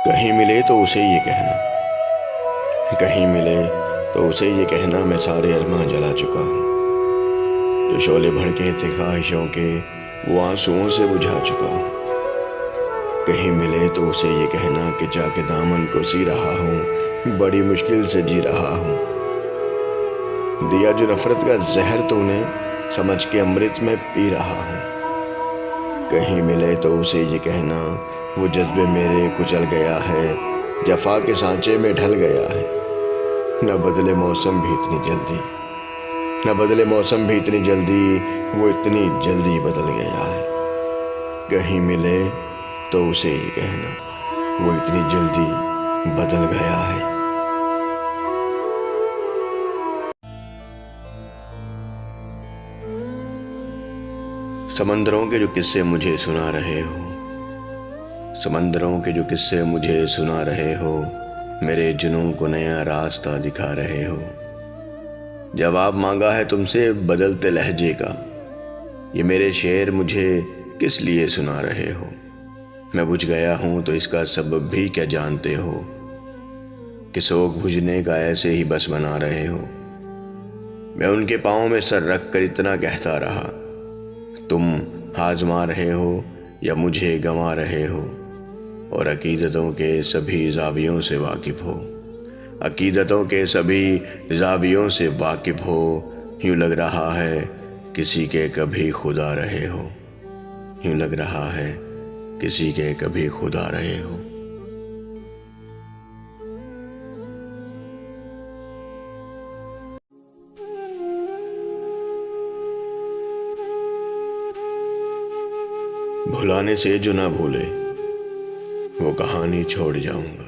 कहीं मिले तो उसे ये कहना, कहीं मिले तो उसे ये कहना, मैं सारे अरमां जला चुका हूँ। जो शोले भड़के थे ख्वाहिशों के, वो आंसुओं से बुझा चुका हूँ। कहीं मिले तो उसे ये कहना कि जाके दामन को सी रहा हूँ, बड़ी मुश्किल से जी रहा हूँ। दिया जो नफरत का जहर तूने, समझ के अमृत में पी रहा हूँ। कहीं मिले तो उसे ये कहना, वो जज्बे मेरे कुचल गया है, जफा के सांचे में ढल गया है। न बदले मौसम भी इतनी जल्दी, न बदले मौसम भी इतनी जल्दी, वो इतनी जल्दी बदल गया है। कहीं मिले तो उसे ये कहना, वो इतनी जल्दी बदल गया है। समंदरों के जो किस्से मुझे सुना रहे हो, समंदरों के जो किस्से मुझे सुना रहे हो, मेरे जुनून को नया रास्ता दिखा रहे हो। जवाब मांगा है तुमसे बदलते लहजे का, ये मेरे शेर मुझे किस लिए सुना रहे हो। मैं बुझ गया हूं तो इसका सबब भी क्या जानते हो, कि शोक बुझने का ऐसे ही बस बना रहे हो। मैं उनके पाँव में सर रख कर इतना कहता रहा, तुम आजमा रहे हो या मुझे गंवा रहे हो। और अकीदतों के सभी जावियों से वाकिफ हो, अकीदतों के सभी जावियों से वाकिफ हो। यूं लग रहा है किसी के कभी खुदा रहे हो, यूं लग रहा है किसी के कभी खुदा रहे हो। भुलाने से जो ना भूले, वो कहानी छोड़ जाऊंगा।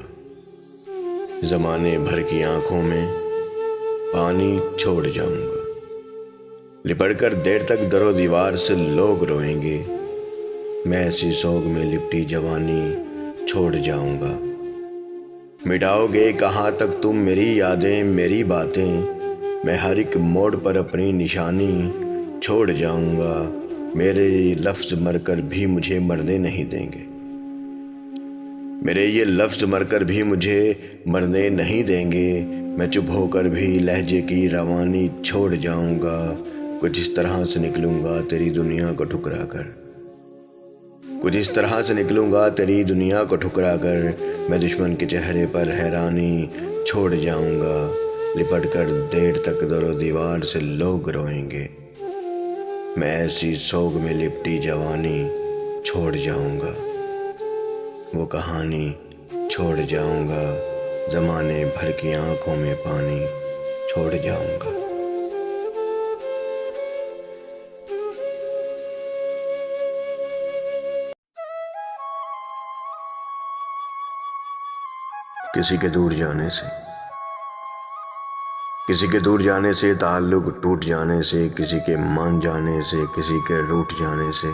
जमाने भर की आंखों में पानी छोड़ जाऊंगा। लिपट कर देर तक दरो दीवार से लोग रोएंगे, मैं ऐसी सोग में लिपटी जवानी छोड़ जाऊंगा। मिटाओगे कहाँ तक तुम मेरी यादें मेरी बातें, मैं हर एक मोड़ पर अपनी निशानी छोड़ जाऊंगा। मेरे लफ्ज मरकर भी मुझे मरने नहीं देंगे, मेरे ये लफ्ज मरकर भी मुझे मरने नहीं देंगे। मैं चुप होकर भी लहजे की रवानी छोड़ जाऊंगा। कुछ इस तरह से निकलूंगा तेरी दुनिया को ठुकरा कर, कुछ इस तरह से निकलूंगा तेरी दुनिया को ठुकरा कर। मैं दुश्मन के चेहरे पर हैरानी छोड़ जाऊंगा। लिपट कर देर तक दरो दीवार से लोग रोएंगे, मैं ऐसी सोग में लिपटी जवानी छोड़ जाऊंगा। वो कहानी छोड़ जाऊंगा, जमाने भर की आंखों में पानी छोड़ जाऊंगा। किसी के दूर जाने से, किसी के दूर जाने से, ताल्लुक टूट जाने से, किसी के मान जाने से, किसी के रूठ जाने से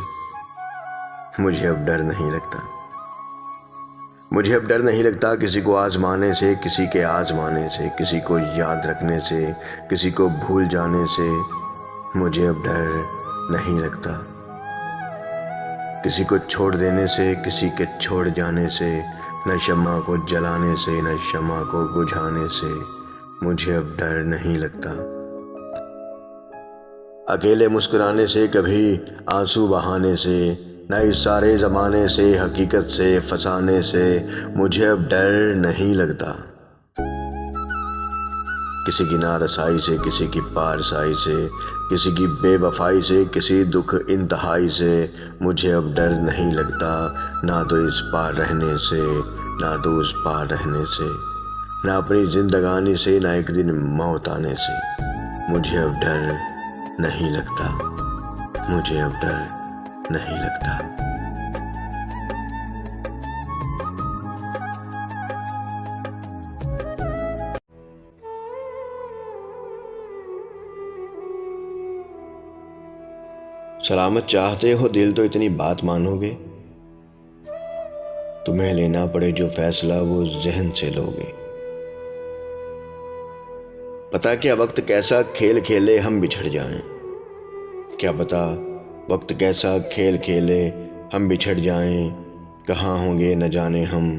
मुझे अब डर नहीं लगता। मुझे अब डर नहीं लगता किसी को आजमाने से, किसी के आजमाने से, किसी को याद रखने से, किसी को भूल जाने से मुझे अब डर नहीं लगता। किसी को छोड़ देने से, किसी के छोड़ जाने से, न शम्मा को जलाने से, न शम्मा को बुझाने से मुझे अब डर नहीं लगता। अकेले मुस्कुराने से, कभी आंसू बहाने से, न इस सारे जमाने से, हकीकत से फंसाने से मुझे अब डर नहीं लगता। किसी की नारसाई से, किसी की पारसाई से, किसी की बेवफाई से, किसी दुख इंतहाई से मुझे अब डर नहीं लगता। ना तो इस पार रहने से, ना तो उस पार रहने से, ना अपनी जिंदगानी से, ना एक दिन मौत आने से मुझे अब डर नहीं लगता। मुझे अब डर नहीं लगता। सलामत चाहते हो दिल तो इतनी बात मानोगे, तुम्हें लेना पड़े जो फैसला वो जहन से लोगे। पता क्या वक्त कैसा खेल खेले हम बिछड़ जाएं, क्या पता वक्त कैसा खेल खेले हम बिछड़ जाएं। कहाँ होंगे न जाने हम,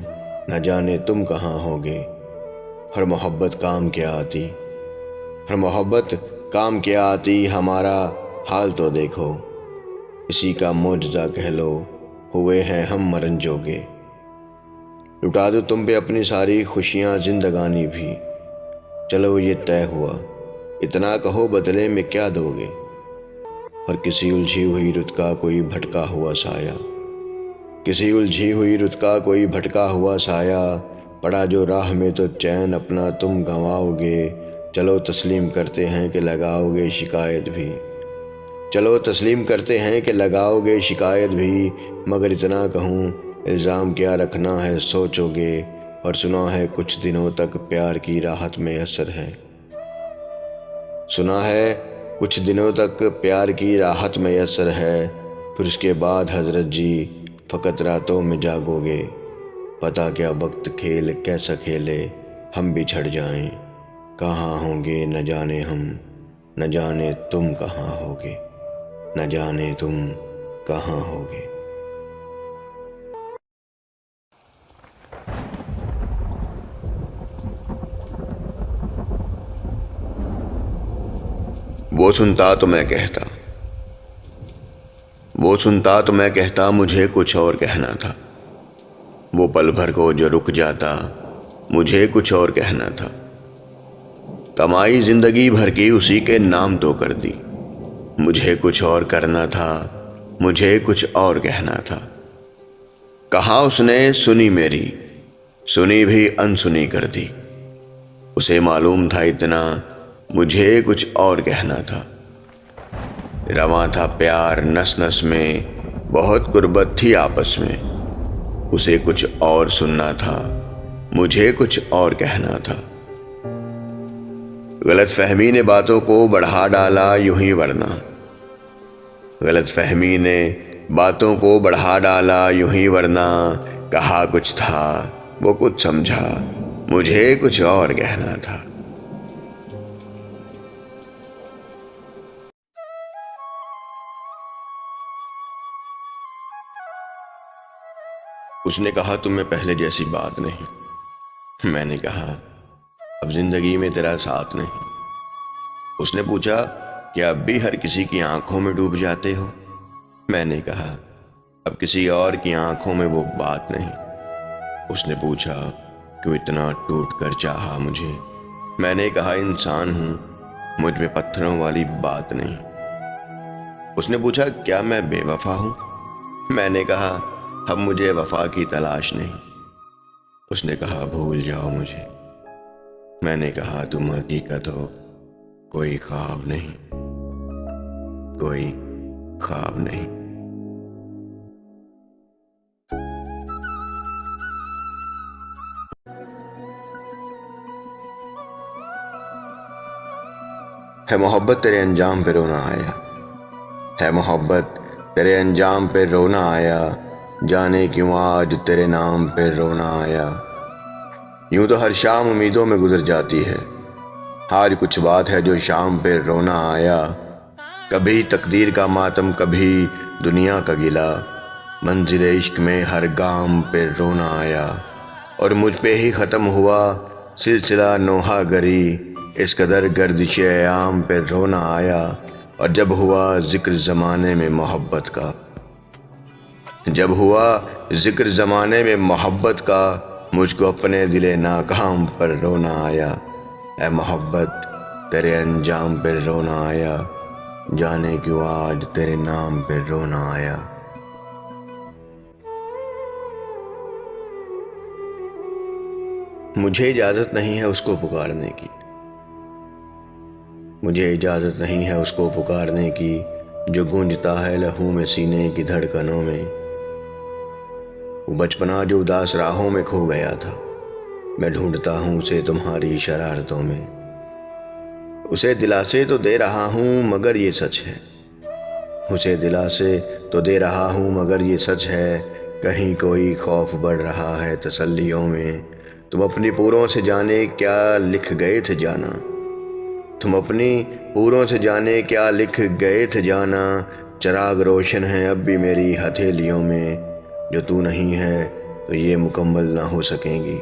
न जाने तुम कहाँ होगे। हर मोहब्बत काम क्या आती, हर मोहब्बत काम क्या आती, हमारा हाल तो देखो। इसी का मौजज़ा कह लो, हुए हैं हम मरन जोगे। लुटा दो तुम पे अपनी सारी खुशियाँ जिंदगानी भी, चलो ये तय हुआ, इतना कहो बदले में क्या दोगे। और किसी उलझी हुई रुत का कोई भटका हुआ साया, किसी उलझी हुई रुत का कोई भटका हुआ साया, पड़ा जो राह में तो चैन अपना तुम गंवाओगे। चलो तस्लीम करते हैं कि लगाओगे शिकायत भी, चलो तस्लीम करते हैं कि लगाओगे शिकायत भी। मगर इतना कहूँ, इल्ज़ाम क्या रखना है सोचोगे। और सुना है कुछ दिनों तक प्यार की राहत में असर है, सुना है कुछ दिनों तक प्यार की राहत में असर है। फिर उसके बाद हजरत जी फ़कत रातों में जागोगे। पता क्या वक्त खेल कैसा खेले, हम बिछड़ जाएं। कहाँ होंगे न जाने हम, न जाने तुम कहाँ होगे, न जाने तुम कहाँ होगे। वो सुनता तो मैं कहता, वो सुनता तो मैं कहता, मुझे कुछ और कहना था। वो पल भर को जो रुक जाता, मुझे कुछ और कहना था। कमाई जिंदगी भर की उसी के नाम तो कर दी, मुझे कुछ और करना था, मुझे कुछ और कहना था। कहा उसने सुनी मेरी, सुनी भी अनसुनी कर दी। उसे मालूम था इतना, मुझे कुछ और कहना था। रवां था प्यार नस नस में, बहुत गुर्बत थी आपस में। उसे कुछ और सुनना था, मुझे कुछ और कहना था। गलत फहमी ने बातों को बढ़ा डाला यूं ही वरना, गलत फहमी ने बातों को बढ़ा डाला यूं ही वरना। कहा कुछ था वो कुछ समझा, मुझे कुछ और कहना था। उसने कहा तुम में पहले जैसी बात नहीं। मैंने कहा अब जिंदगी में तेरा साथ नहीं। उसने पूछा क्या अब भी हर किसी की आंखों में डूब जाते हो। मैंने कहा अब किसी और की आंखों में वो बात नहीं। उसने पूछा क्यों इतना टूट कर चाहा मुझे। मैंने कहा इंसान हूं, मुझ में पत्थरों वाली बात नहीं। उसने पूछा क्या मैं बेवफा हूं। मैंने कहा अब मुझे वफा की तलाश नहीं। उसने कहा भूल जाओ मुझे। मैंने कहा तुम हकीकत हो, कोई ख्वाब नहीं, कोई ख्वाब नहीं। है मोहब्बत तेरे अंजाम पे रोना आया, है मोहब्बत तेरे अंजाम पे रोना आया। जाने क्यों आज तेरे नाम पे रोना आया। यूं तो हर शाम उम्मीदों में गुजर जाती है, आज कुछ बात है जो शाम पे रोना आया। कभी तकदीर का मातम, कभी दुनिया का गिला, मंजिल इश्क में हर गाम पे रोना आया। और मुझ पे ही ख़त्म हुआ सिलसिला नोहा गरी, इस कदर गर्दिश आम पे रोना आया। और जब हुआ जिक्र ज़माने में मोहब्बत का, जब हुआ जिक्र ज़माने में मोहब्बत का, मुझको अपने दिले नाकाम पर रोना आया। ऐ मोहब्बत तेरे अंजाम पे रोना आया, जाने क्यों आज तेरे नाम पे रोना आया। मुझे इजाज़त नहीं है उसको पुकारने की, मुझे इजाज़त नहीं है उसको पुकारने की, जो गूंजता है लहू में सीने की धड़कनों में। वो बचपना जो उदास राहों में खो गया था, मैं ढूंढता हूँ उसे तुम्हारी शरारतों में। उसे दिलासे तो दे रहा हूँ मगर ये सच है, उसे दिलासे तो दे रहा हूँ मगर ये सच है। कहीं कोई खौफ बढ़ रहा है तसल्लियों में। तुम अपनी पूरों से जाने क्या लिख गए थे जाना, तुम अपनी पूरों से जाने क्या लिख गए थे जाना। चिराग रोशन है अब भी मेरी हथेलियों में, जो तू नहीं है तो ये मुकम्मल ना हो सकेंगी।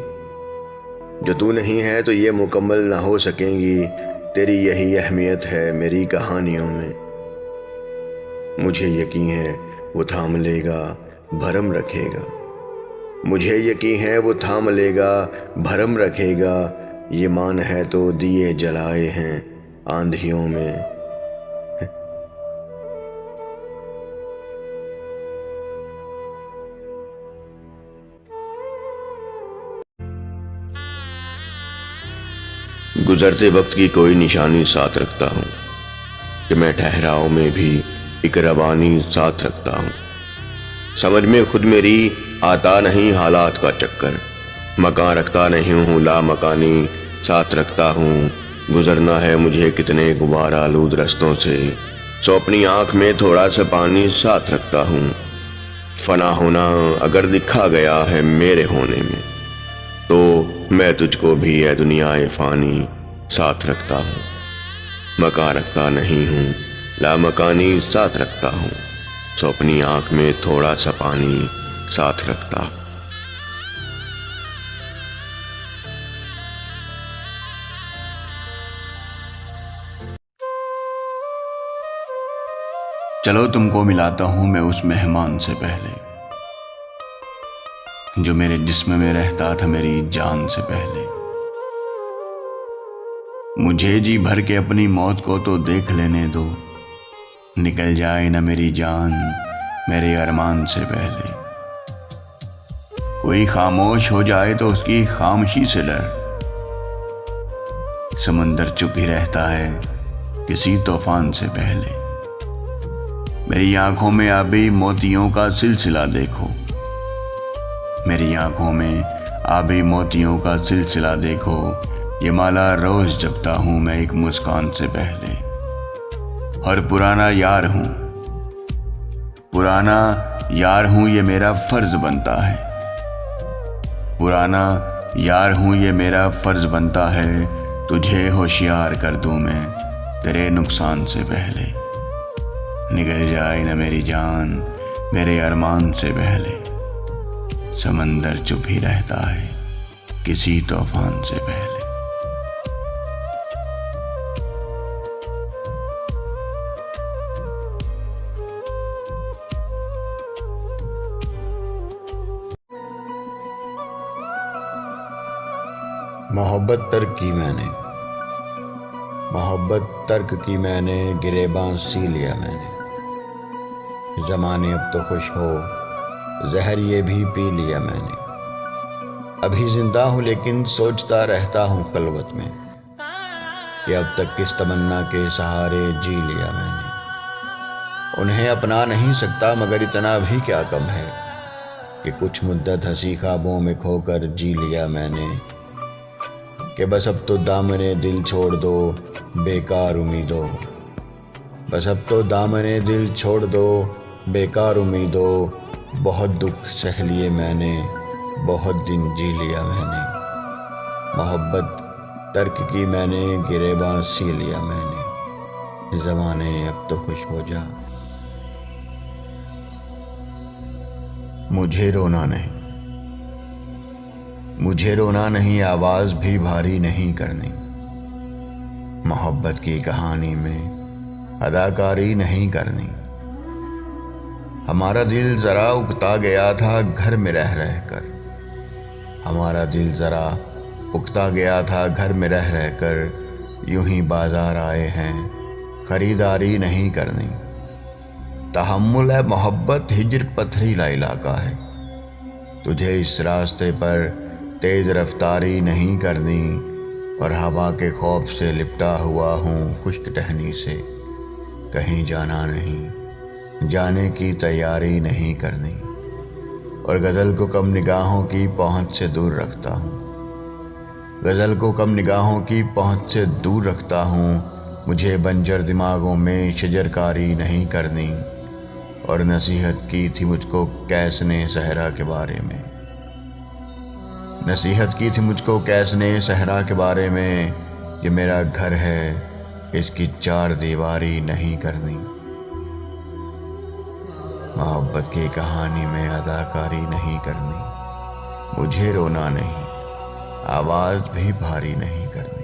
जो तू नहीं है तो ये मुकम्मल ना हो सकेंगी। तेरी यही अहमियत है मेरी कहानियों में। मुझे यकीन है वो थाम लेगा, भरम रखेगा। मुझे यकीन है वो थाम लेगा, भरम रखेगा। ये मान है तो दिए जलाए हैं आंधियों में। गुजरते वक्त की कोई निशानी साथ रखता हूँ कि मैं ठहराव में भी एक रवानी साथ रखता हूँ। समझ में खुद मेरी आता नहीं हालात का चक्कर। मकान रखता नहीं हूँ ला मकानी साथ रखता हूँ। गुजरना है मुझे कितने गुबार आलूद रस्तों से, सो अपनी आँख में थोड़ा सा पानी साथ रखता हूँ। फना होना अगर दिखा गया है मेरे होने में, तो मैं तुझको भी है दुनियाए फानी साथ रखता हूँ। मकान रखता नहीं हूँ ला मकानी साथ रखता हूँ, सो अपनी आँख में थोड़ा सा पानी साथ रखता। चलो तुमको मिलाता हूँ मैं उस मेहमान से पहले, जो मेरे जिस्म में रहता था मेरी जान से पहले। मुझे जी भर के अपनी मौत को तो देख लेने दो, निकल जाए ना मेरी जान मेरे अरमान से पहले। कोई खामोश हो जाए तो उसकी खामोशी से डर, समंदर चुप ही रहता है किसी तूफान से पहले। मेरी आंखों में आबी मोतियों का सिलसिला देखो, मेरी आंखों में आबी मोतियों का सिलसिला देखो। ये माला रोज जपता हूं मैं एक मुस्कान से पहले। और पुराना यार हूं ये मेरा फर्ज बनता है। पुराना यार हूं ये मेरा फर्ज बनता है, तुझे होशियार कर दूं मैं तेरे नुकसान से पहले। निकल जाए न मेरी जान मेरे अरमान से पहले, समंदर चुप ही रहता है किसी तूफान से पहले। मोहब्बत तर्क की मैंने गिरेबां सी लिया मैंने। ज़माने अब तो खुश हो, जहर ये भी पी लिया मैंने। अभी जिंदा हूँ लेकिन सोचता रहता हूँ खलवत में, कि अब तक किस तमन्ना के सहारे जी लिया मैंने। उन्हें अपना नहीं सकता मगर इतना भी क्या कम है, कि कुछ मुद्दत हंसी ख्वाबों में खोकर जी लिया मैंने। कि बस अब तो दामने दिल छोड़ दो बेकार उम्मीदों, बस अब तो दामने दिल छोड़ दो बेकार उम्मीदों। बहुत दुख सह लिए मैंने, बहुत दिन जी लिया मैंने। मोहब्बत तर्क की मैंने गिरेबां सी लिया मैंने। ज़माने अब तो खुश हो जा। मुझे रोना नहीं आवाज़ भी भारी नहीं करनी। मोहब्बत की कहानी में अदाकारी नहीं करनी। हमारा दिल ज़रा उकता गया था घर में रह कर, हमारा दिल ज़रा उकता गया था घर में रह कर। यूं ही बाजार आए हैं खरीदारी नहीं करनी। तहम्मुल है मोहब्बत हिजर पथरीला इलाका है, तुझे इस रास्ते पर तेज रफ्तारी नहीं करनी। और हवा के खौफ से लिपटा हुआ हूँ खुश्क टहनी से, कहीं जाना नहीं जाने की तैयारी नहीं करनी। और गज़ल को कम निगाहों की पहुँच से दूर रखता हूँ, गज़ल को कम निगाहों की पहुँच से दूर रखता हूँ। मुझे बंजर दिमागों में शजरकारी नहीं करनी। और नसीहत की थी मुझको कैस ने सहरा के बारे में, नसीहत की थी मुझको कैस ने सहरा के बारे में। ये मेरा घर है इसकी चार दीवारी नहीं करनी। मोहब्बत की कहानी में अदाकारी नहीं करनी। मुझे रोना नहीं, आवाज भी भारी नहीं करनी।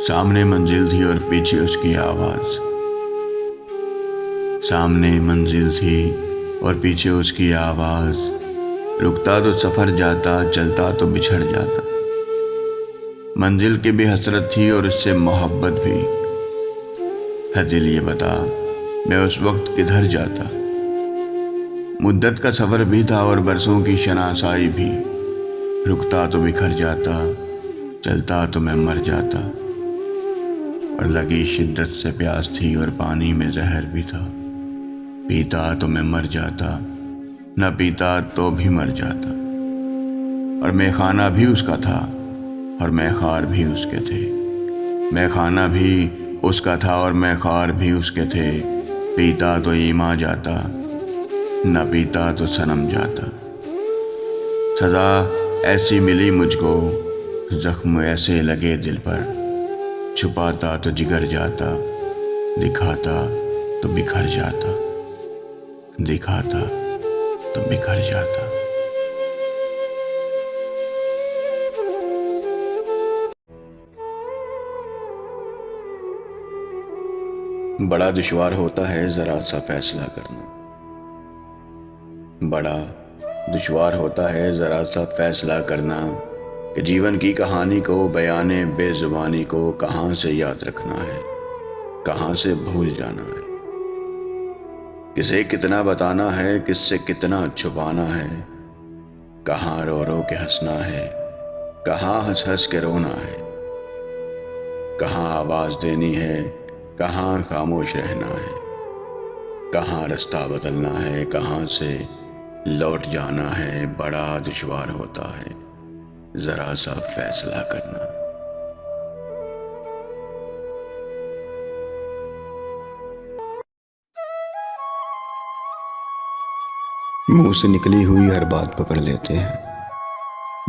सामने मंजिल थी और पीछे उसकी आवाज। सामने मंजिल थी और पीछे उसकी आवाज। रुकता तो सफर जाता, चलता तो बिछड़ जाता। मंजिल की भी हसरत थी और उससे मोहब्बत भी। है दिल ये बता, मैं उस वक्त किधर जाता। मुद्दत का सफर भी था और बरसों की शनासाई भी। रुकता तो बिखर जाता, चलता तो मैं मर जाता। और लगी शिद्दत से प्यास थी और पानी में जहर भी था। पीता तो मैं मर जाता, न पीता तो भी मर जाता। और मैखाना भी उसका था और मैखार भी उसके थे। मैखाना भी उसका था और मैखार भी उसके थे। पीता तो ईमा जाता, न पीता तो सनम जाता। सजा ऐसी मिली मुझको, जख्म ऐसे लगे दिल पर। छुपाता तो जिगर जाता, दिखाता तो बिखर जाता। दिखाता तो बिखर जाता। बड़ा दुश्वार होता है जरा सा फैसला करना। बड़ा दुश्वार होता है जरा सा फैसला करना कि जीवन की कहानी को, बयाने बेजुबानी को कहाँ से याद रखना है, कहाँ से भूल जाना है। किसे कितना बताना है, किससे कितना छुपाना है। कहाँ रो रो के हंसना है, कहाँ हंस हंस के रोना है। कहाँ आवाज देनी है, कहाँ खामोश रहना है। कहाँ रास्ता बदलना है, कहाँ से लौट जाना है। बड़ा दुश्वार होता है जरा सा फैसला करना। मुंह से निकली हुई हर बात पकड़ लेते हैं,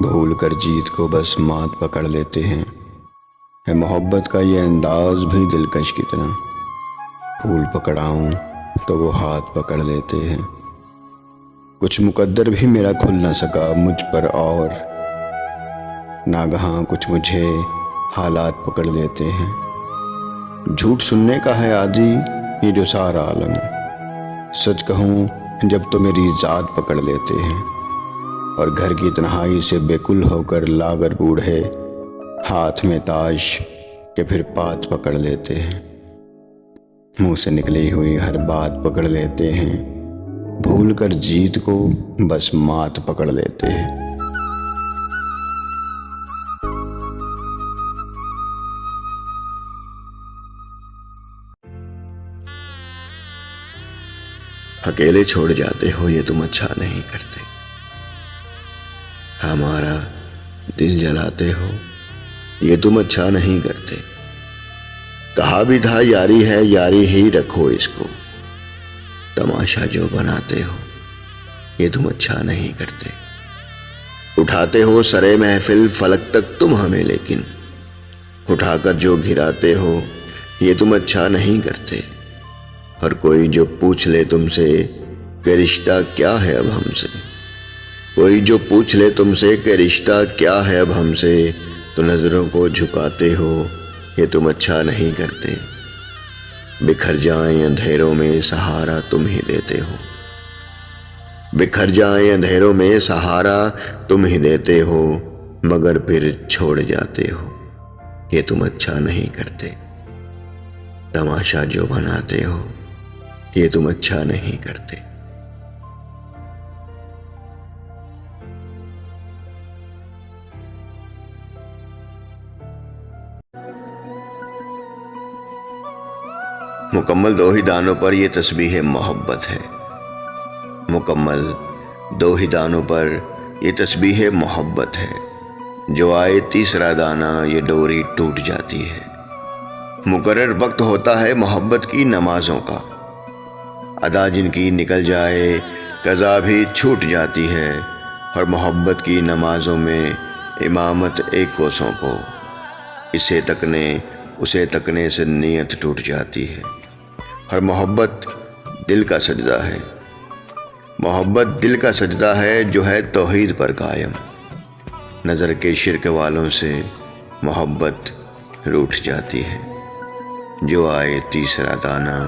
भूल कर जीत को बस मात पकड़ लेते हैं। है मोहब्बत का ये अंदाज भी दिलकश कितना। फूल पकड़ाऊं तो वो हाथ पकड़ लेते हैं। कुछ मुकद्दर भी मेरा खुल न सका मुझ पर और नागहां कुछ मुझे हालात पकड़ लेते हैं। झूठ सुनने का है आदि ये जो सारा आलम। सच कहूं जब तो मेरी जात पकड़ लेते हैं। और घर की तन्हाई से बेकुल होकर लागर बूढ़े हाथ में ताश के फिर पात पकड़ लेते हैं। मुंह से निकली हुई हर बात पकड़ लेते हैं। भूल कर जीत को बस मात पकड़ लेते हैं। अकेले छोड़ जाते हो ये तुम अच्छा नहीं करते। हमारा दिल जलाते हो ये तुम अच्छा नहीं करते। कहा भी था यारी है, यारी ही रखो इसको। तमाशा जो बनाते हो ये तुम अच्छा नहीं करते। उठाते हो सरे महफिल फलक तक तुम हमें, लेकिन उठाकर जो घिराते हो ये तुम अच्छा नहीं करते। और कोई जो पूछ ले तुमसे कि रिश्ता क्या है अब हमसे, कोई जो पूछ ले तुमसे कि रिश्ता क्या है अब हमसे, तो नजरों को झुकाते हो ये तुम अच्छा नहीं करते। बिखर जाएं अंधेरों में सहारा तुम ही देते हो। बिखर जाएं अंधेरों में सहारा तुम ही देते हो, मगर फिर छोड़ जाते हो ये तुम अच्छा नहीं करते। तमाशा जो बनाते हो ये तुम अच्छा नहीं करते। मुकम्मल 2 ही दानों पर ये तस्बीह मोहब्बत है। मुकम्मल 2 ही दानों पर ये तस्बीह मोहब्बत है। जो आए तीसरा दाना ये डोरी टूट जाती है। मुकर्रर वक्त होता है मोहब्बत की नमाजों का। अदा जिनकी निकल जाए कज़ा भी छूट जाती है। और मोहब्बत की नमाजों में इमामत एक को सौंपो। इसे तक ने उसे तकने से नीयत टूट जाती है। और मोहब्बत दिल का सजदा है, मोहब्बत दिल का सजदा है जो है तौहीद पर कायम। नज़र के शिरक वालों से मोहब्बत रूठ जाती है। जो आए तीसरा दाना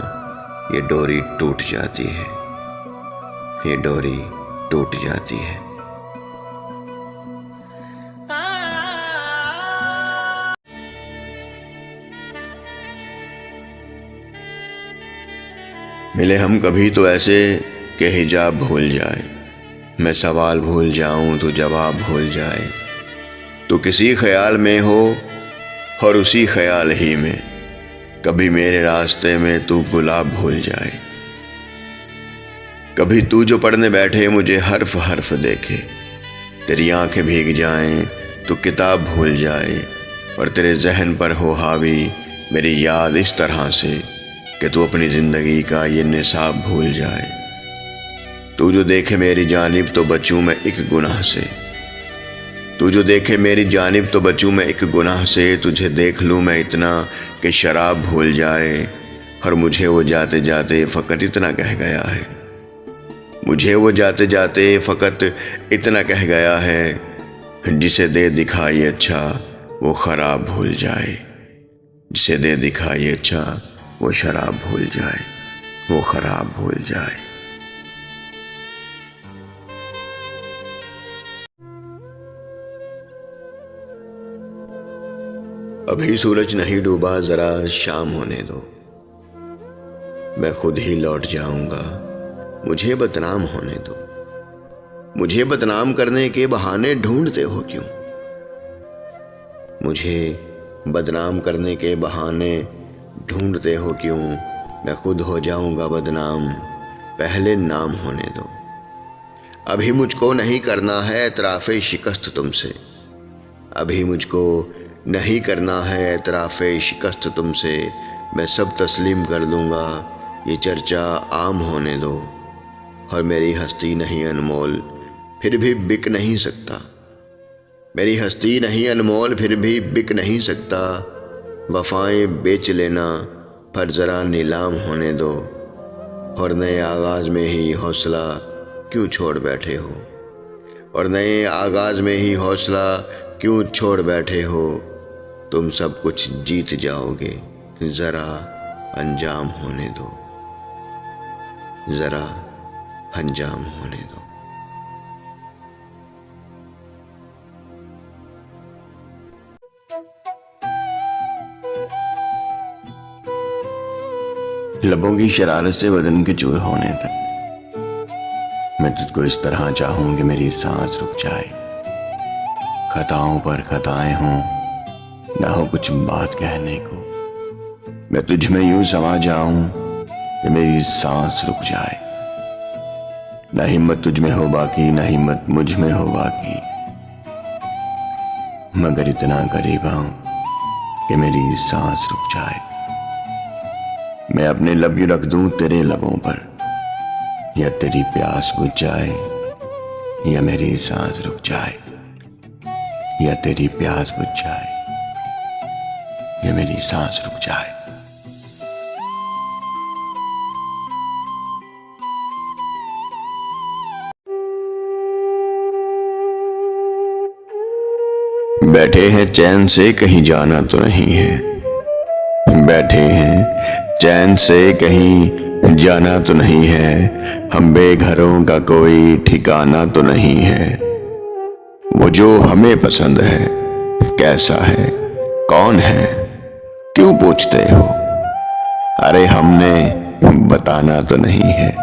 ये डोरी टूट जाती है, ये डोरी टूट जाती है। मिले हम कभी तो ऐसे कि हिजाब भूल जाए, मैं सवाल भूल जाऊं तो जवाब भूल जाए। तो किसी ख्याल में हो और उसी ख्याल ही में कभी मेरे रास्ते में तू गुलाब भूल जाए। कभी तू जो पढ़ने बैठे मुझे हर्फ हर्फ देखे, तेरी आंखें भीग जाएं तो किताब भूल जाए। और तेरे जहन पर हो हावी मेरी याद इस तरह से कि तू अपनी जिंदगी का ये निसाब भूल जाए। तू जो देखे मेरी जानिब तो बचूं मैं एक गुनाह से, तू जो देखे मेरी जानिब तो बचूं मैं एक गुनाह से। तुझे देख लूं मैं इतना कि शराब भूल जाए। और मुझे वो जाते जाते फ़कत इतना कह गया है, मुझे वो जाते जाते फ़कत इतना कह गया है। जिसे दे दिखाई अच्छा वो खराब भूल जाए, जिसे दे दिखाई अच्छा वो शराब भूल जाए, वो खराब भूल जाए। अभी सूरज नहीं डूबा, जरा शाम होने दो, मैं खुद ही लौट जाऊंगा, मुझे बदनाम होने दो। मुझे बदनाम करने के बहाने ढूंढते हो क्यों, मुझे बदनाम करने के बहाने ढूंढते हो क्यों। मैं खुद हो जाऊंगा बदनाम, पहले नाम होने दो। अभी मुझको नहीं करना है एतराफ़े शिकस्त तुमसे, अभी मुझको नहीं करना है एतराफ़े शिकस्त तुमसे। मैं सब तस्लीम कर लूँगा, ये चर्चा आम होने दो। और मेरी हस्ती नहीं अनमोल फिर भी बिक नहीं सकता, मेरी हस्ती नहीं अनमोल फिर भी बिक नहीं सकता। वफ़ाएं बेच लेना पर ज़रा नीलाम होने दो। और नए आगाज़ में ही हौसला क्यों छोड़ बैठे हो, और नए आगाज़ में ही हौसला क्यों छोड़ बैठे हो। तुम सब कुछ जीत जाओगे, ज़रा अंजाम होने दो, ज़रा अंजाम होने दो। लबों की शरारत से बदन के चूर होने तक मैं तुझको इस तरह चाहूं कि मेरी सांस रुक जाए। खताओं पर खताएं हों, ना हो कुछ बात कहने को, मैं तुझ में यूं समा जाऊं कि मेरी सांस रुक जाए। ना हिम्मत तुझ में हो बाकी, ना हिम्मत मुझ में हो बाकी, मगर इतना करीब आऊं कि मेरी सांस रुक जाए। मैं अपने लब यूं रख दूं तेरे लबों पर, या तेरी प्यास बुझ जाए, या मेरी सांस रुक जाए। या तेरी प्यास बुझ जाए, या मेरी सांस रुक जाए। बैठे हैं चैन से कहीं जाना तो नहीं है, बैठे हैं चैन से कहीं जाना तो नहीं है। हम बेघरों का कोई ठिकाना तो नहीं है। वो जो हमें पसंद है कैसा है, कौन है, क्यों पूछते हो। अरे हमने बताना तो नहीं है।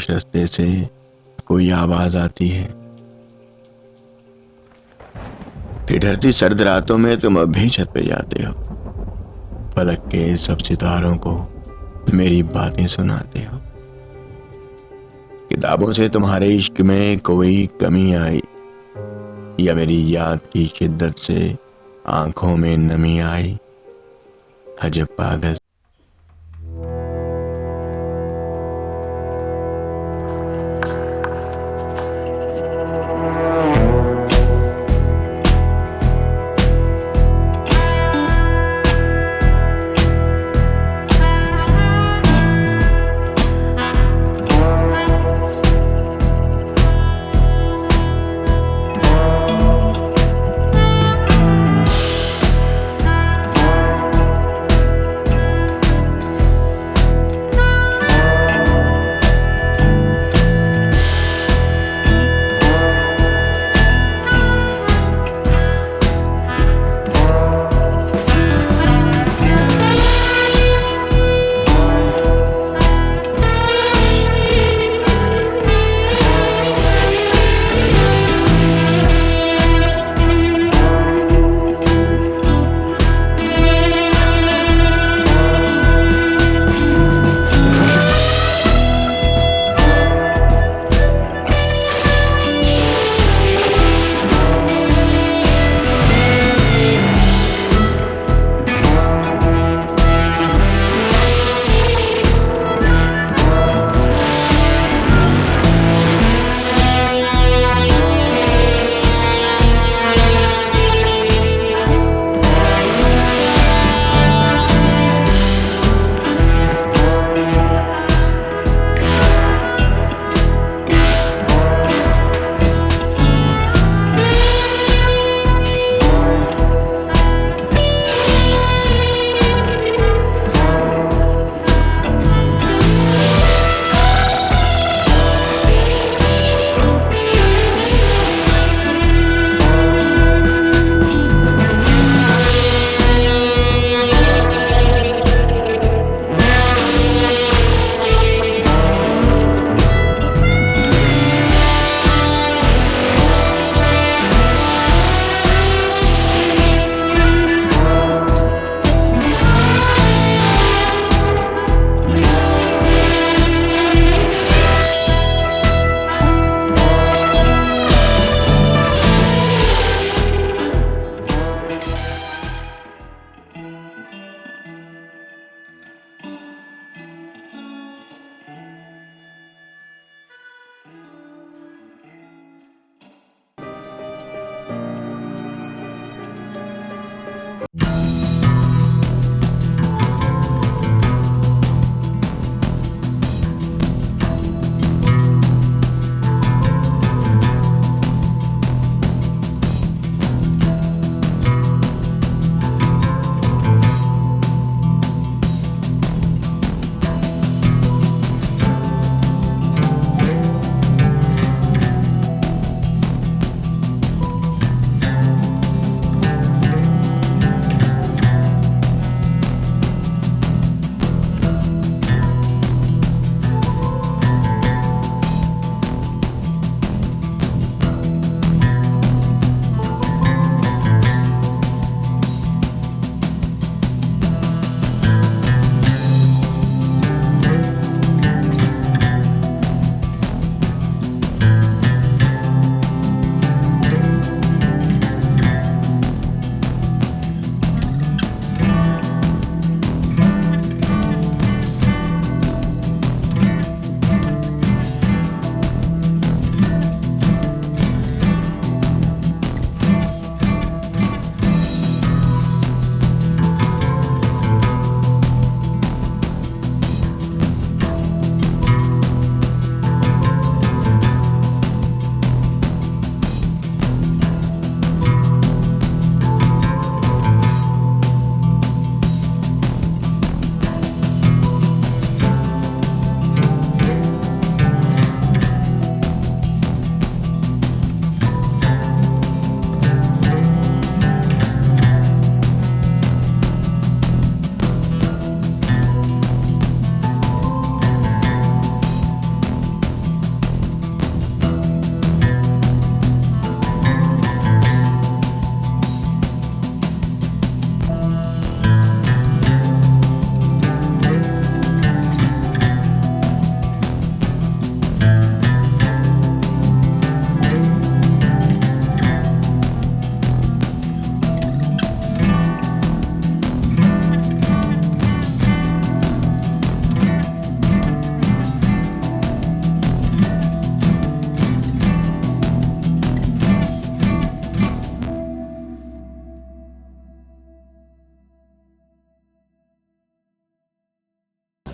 रास्ते से कोई आवाज आती है। ठिठुरती सर्द रातों में तुम अब भी छत पे जाते हो, फलक के सब सितारों को मेरी बातें सुनाते हो। किताबों से तुम्हारे इश्क में कोई कमी आई, या मेरी याद की शिद्दत से आंखों में नमी आई। अजब पागल।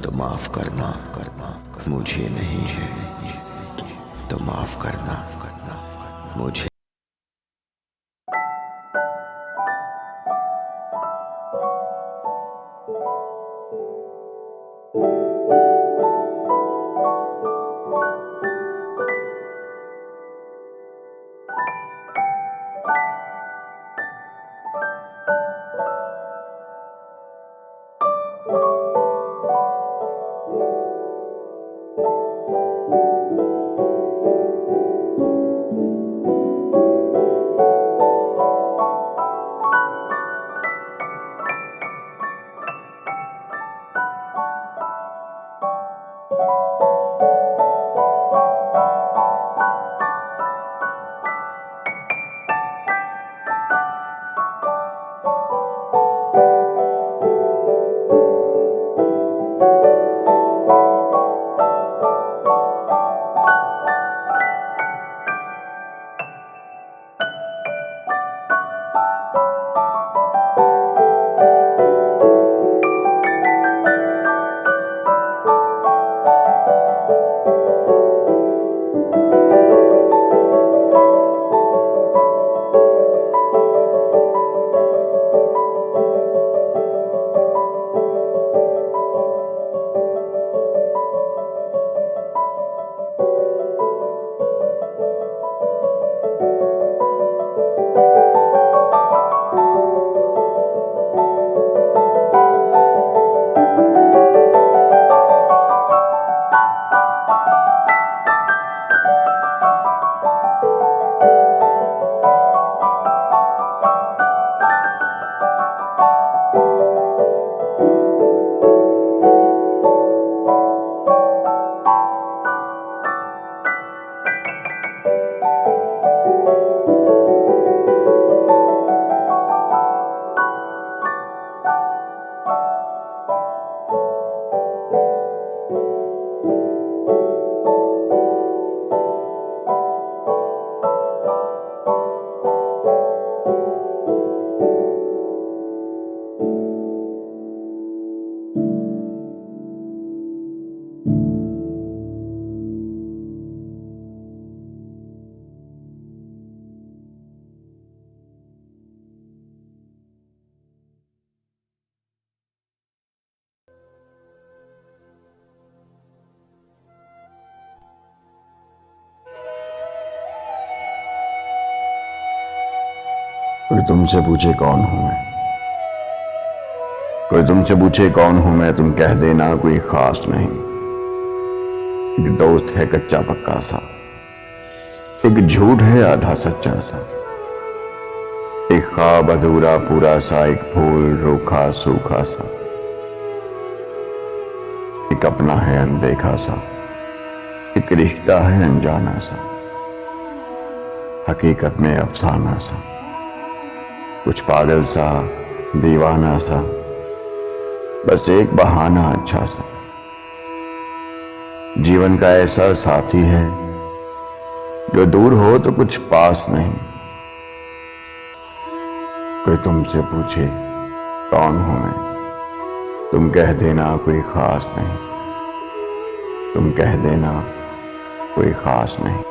तो माफ करना मुझे नहीं है, तो माफ करना मुझे। कोई तुमसे पूछे कौन हूं मैं, कोई तुमसे पूछे कौन हूं मैं, तुम कह देना कोई खास नहीं। एक दोस्त है कच्चा पक्का सा, एक झूठ है आधा सच्चा सा, एक ख्वाब अधूरा पूरा सा, एक फूल रूखा सूखा सा, एक अपना है अनदेखा सा, एक रिश्ता है अनजाना सा, हकीकत में अफसाना सा, कुछ पागल सा दीवाना सा, बस एक बहाना अच्छा सा। जीवन का ऐसा साथी है जो दूर हो तो कुछ पास नहीं। कोई तुमसे पूछे कौन हूं मैं, तुम कह देना कोई खास नहीं, तुम कह देना कोई खास नहीं।